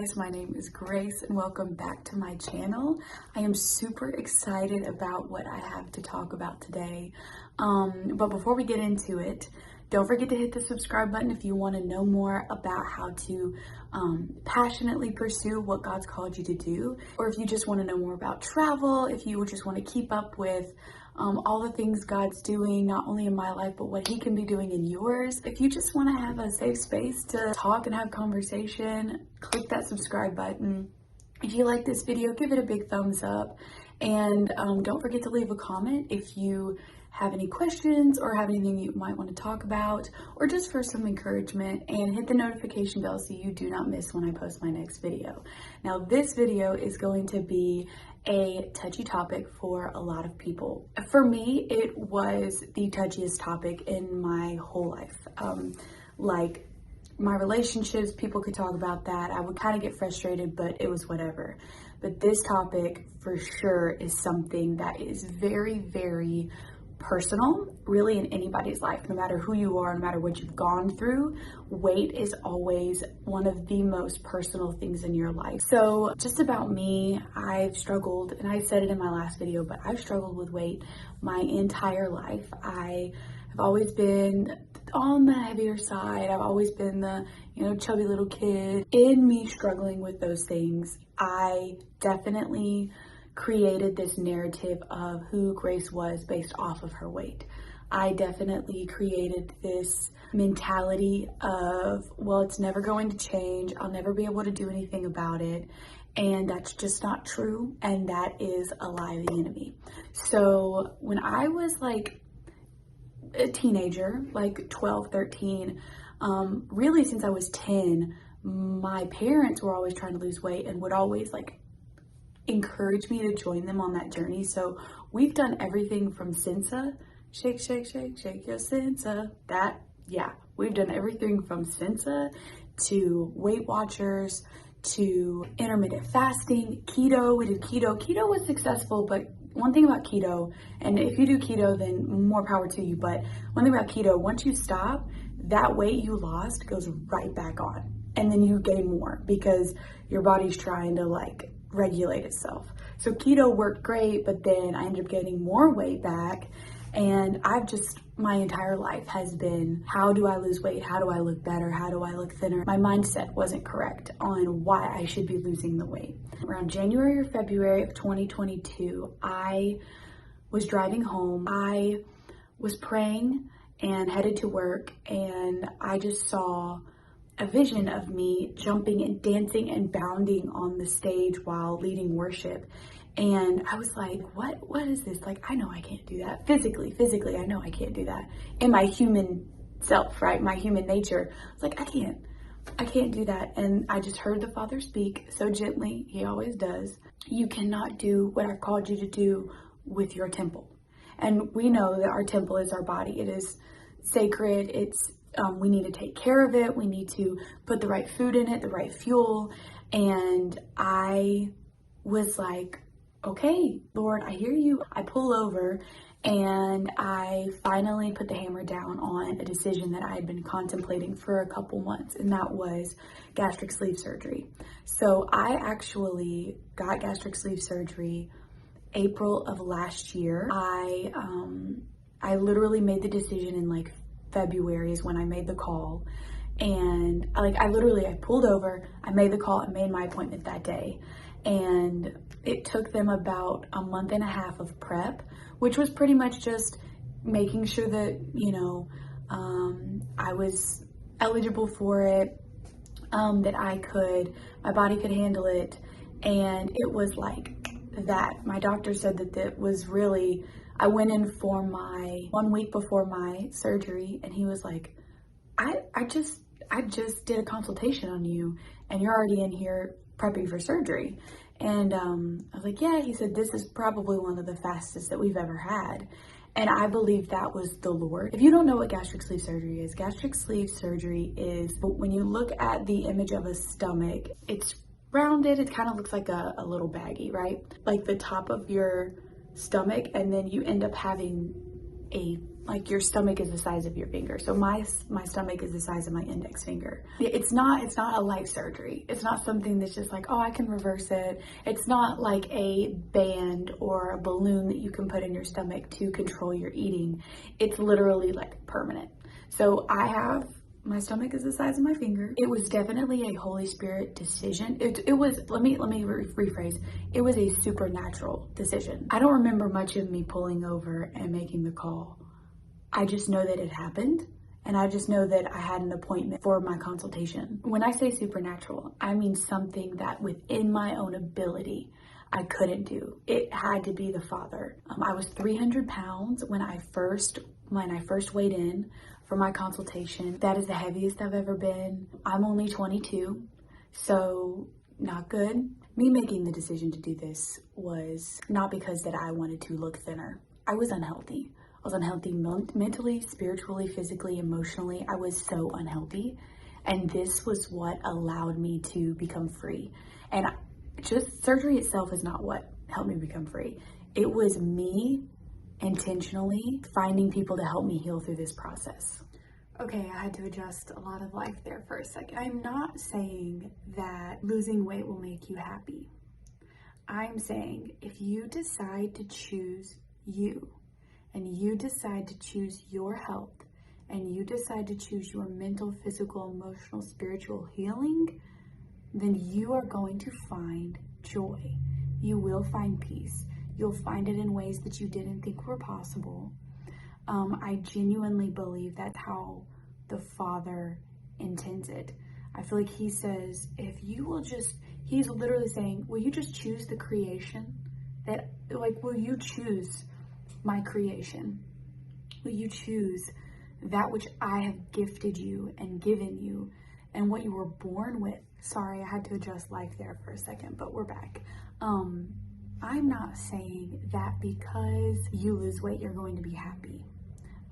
guys, my name is Grace and welcome back to my channel. I am super excited about what I have to talk about today. But before we get into it, don't forget to hit the subscribe button if you want to know more about how to passionately pursue what God's called you to do, or if you just want to know more about travel, if you just want to keep up with all the things God's doing, not only in my life, but what He can be doing in yours. If you just want to have a safe space to talk and have conversation, click that subscribe button. If you like this video, give it a big thumbs up. And don't forget to leave a comment if you have any questions or have anything you might want to talk about, or just for some encouragement, and hit the notification bell so you do not miss when I post my next video. Now, this video is going to be a touchy topic for a lot of people. For me, it was the touchiest topic in my whole life. Like my relationships, people could talk about that. I would kind of get frustrated, but it was whatever. But this topic for sure is something that is very, very personal, really, in anybody's life. No matter who you are, no matter what you've gone through, weight is always one of the most personal things in your life. So just about me, I've struggled, and I said it in my last video, but I've struggled with weight my entire life. I have always been on the heavier side. I've always been the, chubby little kid. In me struggling with those things, I definitely created this narrative of who Grace was based off of her weight. I definitely created this mentality of, well, it's never going to change. I'll never be able to do anything about it. And that's just not true. And that is a lie of the enemy. So when I was like a teenager, like 12, 13, really since I was 10, my parents were always trying to lose weight and would always encourage me to join them on that journey. So we've done everything from Sensa, shake, shake, shake, shake your Sensa. We've done everything from Sensa to Weight Watchers to intermittent fasting, keto. We did keto. Keto was successful, but one thing about keto, and if you do keto, then more power to you, but one thing about keto, once you stop, that weight you lost goes right back on. And then you gain more because your body's trying to regulate itself. So keto worked great, but then I ended up getting more weight back. And my entire life has been, how do I lose weight? How do I look better? How do I look thinner? My mindset wasn't correct on why I should be losing the weight. Around January or February of 2022, I was driving home. I was praying and headed to work, and I just saw a vision of me jumping and dancing and bounding on the stage while leading worship. And I was like, what is this? I know I can't do that. Physically, I know I can't do that. In my human self, right? My human nature. I was like, I can't do that. And I just heard the Father speak so gently. He always does. You cannot do what I've called you to do with your temple. And we know that our temple is our body. It is sacred. We need to take care of it. We need to put the right food in it, the right fuel. And I was like, okay, Lord, I hear you. I pull over and I finally put the hammer down on a decision that I had been contemplating for a couple months, and that was gastric sleeve surgery. So I actually got gastric sleeve surgery April of last year. I literally made the decision in February is when I made the call, and I pulled over, I made the call, I made my appointment that day, and it took them about a month and a half of prep, which was pretty much just making sure that I was eligible for it, that my body could handle it, and it was that. My doctor said that was really, I went in for my 1 week before my surgery, and he was like, I just did a consultation on you and you're already in here prepping for surgery. And I was like, yeah. He said, this is probably one of the fastest that we've ever had. And I believe that was the Lord. If you don't know what gastric sleeve surgery is when you look at the image of a stomach, it's rounded. It kind of looks like a little baggie, right? Like the top of your stomach, and then you end up having a like your stomach is the size of your finger. So my stomach is the size of my index finger. It's not a light surgery. It's not something that's just like, oh, I can reverse it. It's not like a band or a balloon that you can put in your stomach to control your eating. It's literally like permanent. So my stomach is the size of my finger. It was definitely a Holy Spirit decision. It was, let me rephrase. It was a supernatural decision. I don't remember much of me pulling over and making the call. I just know that it happened, and I just know that I had an appointment for my consultation. When I say supernatural, I mean something that within my own ability, I couldn't do. It had to be the Father. I was 300 pounds when I first weighed in for my consultation. That is the heaviest I've ever been. I'm only 22, so not good. Me making the decision to do this was not because that I wanted to look thinner. I was unhealthy. I was unhealthy mentally, spiritually, physically, emotionally. I was so unhealthy. And this was what allowed me to become free. And just surgery itself is not what helped me become free. It was me intentionally finding people to help me heal through this process. Okay, I had to adjust a lot of life there for a second. I'm not saying that losing weight will make you happy. I'm saying if you decide to choose you, and you decide to choose your health, and you decide to choose your mental, physical, emotional, spiritual healing, then you are going to find joy. You will find peace. You'll find it in ways that you didn't think were possible. I genuinely believe that's how the Father intends it. I feel like he says, if you will just, he's literally saying, will you just choose the creation? Will you choose my creation? Will you choose that which I have gifted you and given you and what you were born with? Sorry, I had to adjust life there for a second, but we're back. I'm not saying that because you lose weight, you're going to be happy.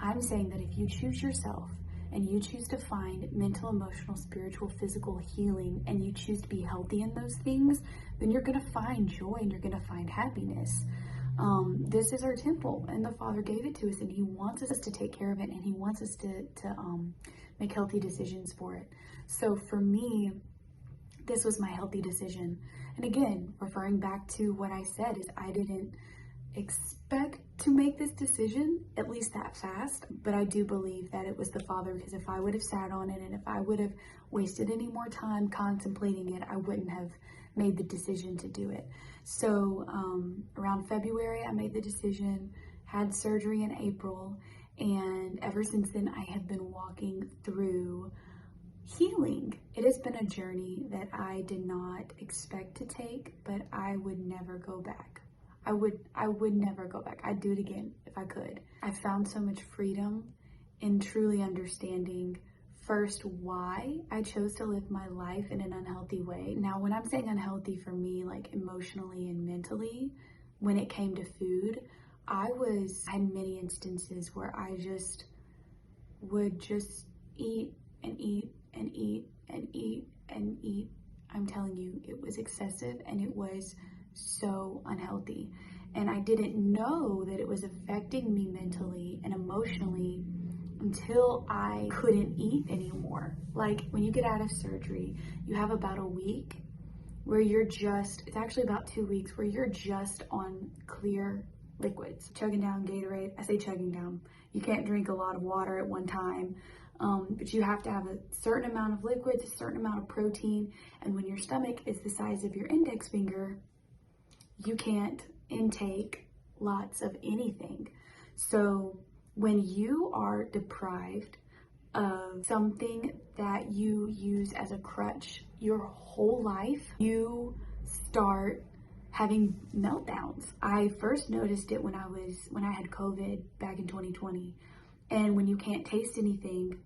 I'm saying that if you choose yourself and you choose to find mental, emotional, spiritual, physical healing, and you choose to be healthy in those things, then you're going to find joy and you're going to find happiness. This is our temple, and the Father gave it to us, and he wants us to take care of it, and he wants us to make healthy decisions for it. So for me, this was my healthy decision. And again, referring back to what I said, is I didn't expect to make this decision, at least that fast, but I do believe that it was the Father, because if I would have sat on it and if I would have wasted any more time contemplating it, I wouldn't have made the decision to do it. So around February, I made the decision, had surgery in April, and ever since then, I have been walking through healing. It has been a journey that I did not expect to take, but I would never go back. I would never go back. I'd do it again if I could. I found so much freedom in truly understanding first why I chose to live my life in an unhealthy way. Now, when I'm saying unhealthy for me, like emotionally and mentally, when it came to food, I had many instances where I just would just eat and eat and eat and eat and eat. I'm telling you, it was excessive and it was so unhealthy. And I didn't know that it was affecting me mentally and emotionally until I couldn't eat anymore. Like when you get out of surgery, you have about a week where it's actually about 2 weeks where you're just on clear liquids, chugging down Gatorade. I say chugging down. You can't drink a lot of water at one time, but you have to have a certain amount of liquids, a certain amount of protein. And when your stomach is the size of your index finger, you can't intake lots of anything. So when you are deprived of something that you use as a crutch your whole life, you start having meltdowns. I first noticed it when I had COVID back in 2020. And when you can't taste anything,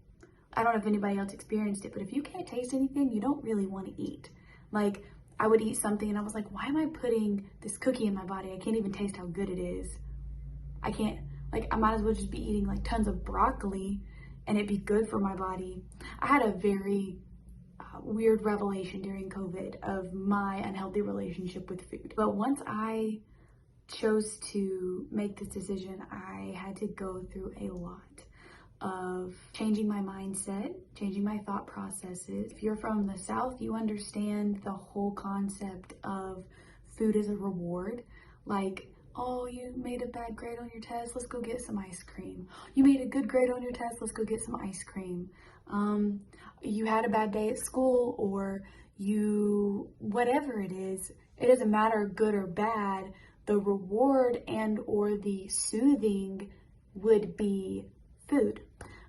I don't know if anybody else experienced it, but if you can't taste anything, you don't really want to eat. Like, I would eat something and I was like, why am I putting this cookie in my body? I can't even taste how good it is. I might as well just be eating like tons of broccoli and it'd be good for my body. I had a very weird revelation during COVID of my unhealthy relationship with food. But once I chose to make this decision, I had to go through a lot of changing my mindset, changing my thought processes. If you're from the South, you understand the whole concept of food as a reward. Like, oh, you made a bad grade on your test, let's go get some ice cream. You made a good grade on your test, let's go get some ice cream. You had a bad day at school, or whatever it is, it doesn't matter good or bad, the reward and or the soothing would be food.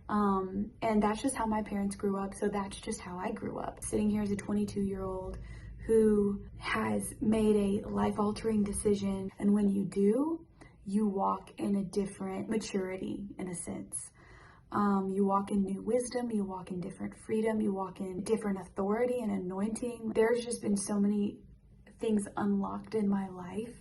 And that's just how my parents grew up, so that's just how I grew up. Sitting here as a 22-year-old who has made a life-altering decision, and when you do, you walk in a different maturity, in a sense. You walk in new wisdom, you walk in different freedom, you walk in different authority and anointing. There's just been so many things unlocked in my life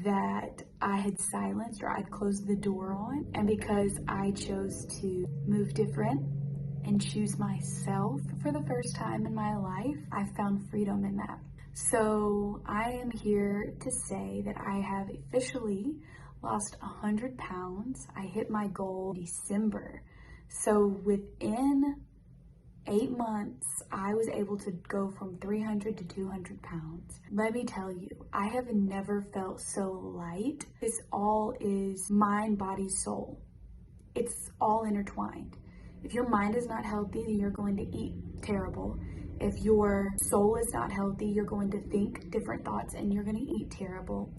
that I had silenced or I'd closed the door on. And because I chose to move different and choose myself for the first time in my life, I found freedom in that. So I am here to say that I have officially lost 100 pounds. I hit my goal in December. So within 8 months, I was able to go from 300 to 200 pounds. Let me tell you, I have never felt so light. This all is mind, body, soul. It's all intertwined. If your mind is not healthy, then you're going to eat terrible. If your soul is not healthy, you're going to think different thoughts and you're going to eat terrible.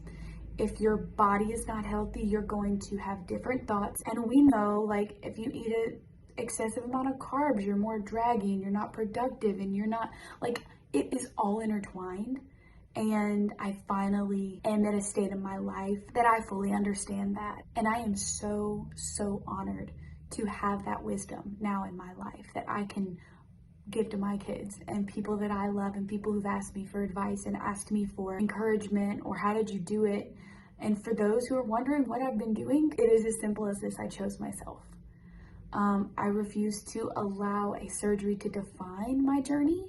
If your body is not healthy, you're going to have different thoughts. And we know, like, if you eat an excessive amount of carbs, you're more draggy and you're not productive and you're not, like, it is all intertwined. And I finally am at a state in my life that I fully understand that. And I am so, so honored to have that wisdom now in my life that I can give to my kids and people that I love and people who've asked me for advice and asked me for encouragement or how did you do it? And for those who are wondering what I've been doing, it is as simple as this: I chose myself. I refuse to allow a surgery to define my journey.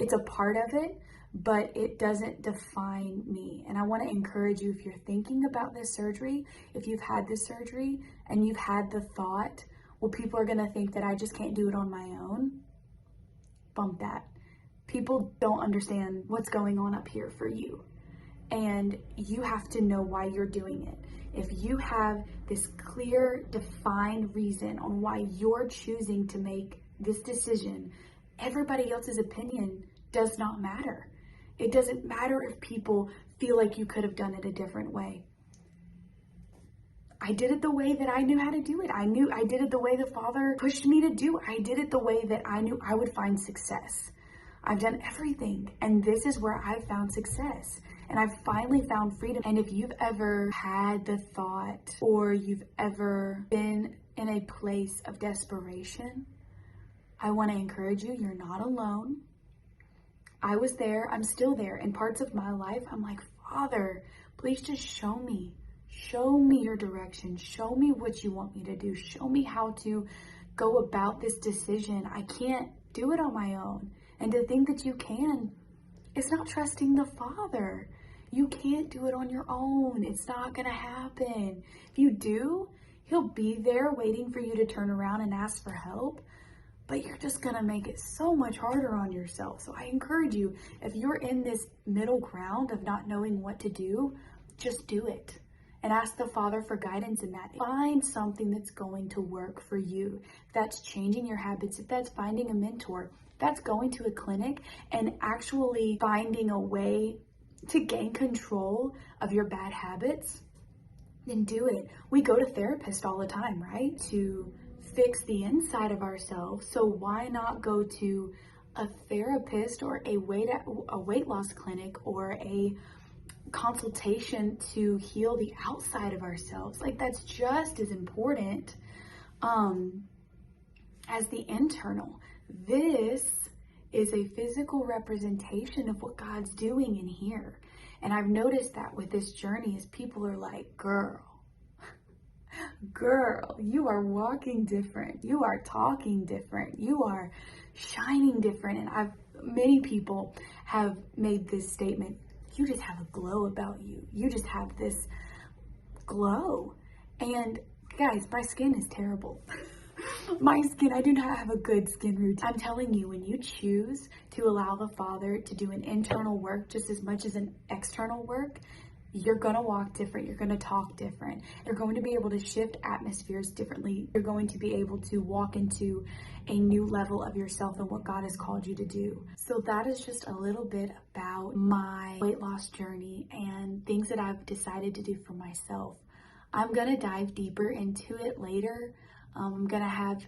It's a part of it, but it doesn't define me. And I want to encourage you, if you're thinking about this surgery, if you've had this surgery and you've had the thought, well, people are going to think that I just can't do it on my own, bump that. People don't understand what's going on up here for you. And you have to know why you're doing it. If you have this clear, defined reason on why you're choosing to make this decision, everybody else's opinion does not matter. It doesn't matter if people feel like you could have done it a different way. I did it the way that I knew how to do it. I did it the way the Father pushed me to do. I did it the way that I knew I would find success. I've done everything, and this is where I've found success. And I've finally found freedom. And if you've ever had the thought, or you've ever been in a place of desperation, I want to encourage you, you're not alone. I was there, I'm still there. In parts of my life, I'm like, Father, please just show me your direction. Show me what you want me to do. Show me how to go about this decision. I can't do it on my own. And to think that you can, it's not trusting the Father. You can't do it on your own. It's not going to happen. If you do, He'll be there waiting for you to turn around and ask for help. But you're just going to make it so much harder on yourself. So I encourage you, if you're in this middle ground of not knowing what to do, just do it. And ask the Father for guidance in that. Find something that's going to work for you. If that's changing your habits, if that's finding a mentor, if that's going to a clinic and actually finding a way to gain control of your bad habits, then do it. We go to therapists all the time, right? To fix the inside of ourselves. So why not go to a therapist or a weight loss clinic or a consultation to heal the outside of ourselves? Like, that's just as important as the internal. This is a physical representation of what God's doing in here. And I've noticed that with this journey, as people are like, girl, you are walking different. You are talking different. You are shining different. And many people have made this statement: you just have a glow about you. You just have this glow. And guys, my skin is terrible. My skin, I do not have a good skin routine. I'm telling you, when you choose to allow the Father to do an internal work just as much as an external work, you're gonna walk different, you're gonna talk different, you're going to be able to shift atmospheres differently, you're going to be able to walk into a new level of yourself and what God has called you to do. So that is just a little bit about my weight loss journey and things that I've decided to do for myself. I'm gonna dive deeper into it later. I'm gonna have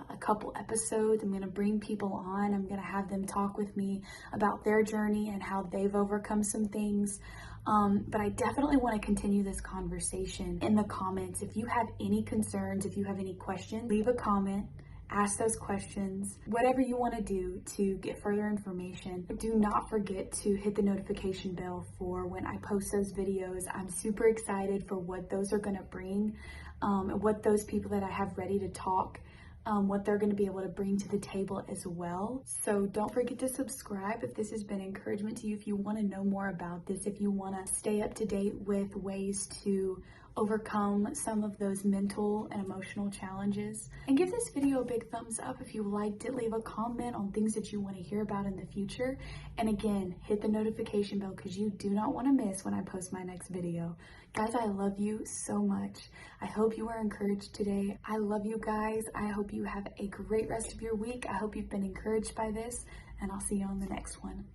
a couple episodes. I'm gonna bring people on. I'm gonna have them talk with me about their journey and how they've overcome some things. But I definitely want to continue this conversation in the comments. If you have any concerns, if you have any questions, leave a comment. Ask those questions, whatever you want to do to get further information. Do not forget to hit the notification bell for when I post those videos. I'm super excited for what those are going to bring, what those people that I have ready to talk, what they're going to be able to bring to the table as well. So don't forget to subscribe if this has been encouragement to you, if you want to know more about this, if you want to stay up to date with ways to overcome some of those mental and emotional challenges. And give this video a big thumbs up if you liked it. Leave a comment on things that you want to hear about in the future. And again, hit the notification bell because you do not want to miss when I post my next video. Guys, I love you so much. I hope you are encouraged today. I love you guys. I hope you have a great rest of your week. I hope you've been encouraged by this, and I'll see you on the next one.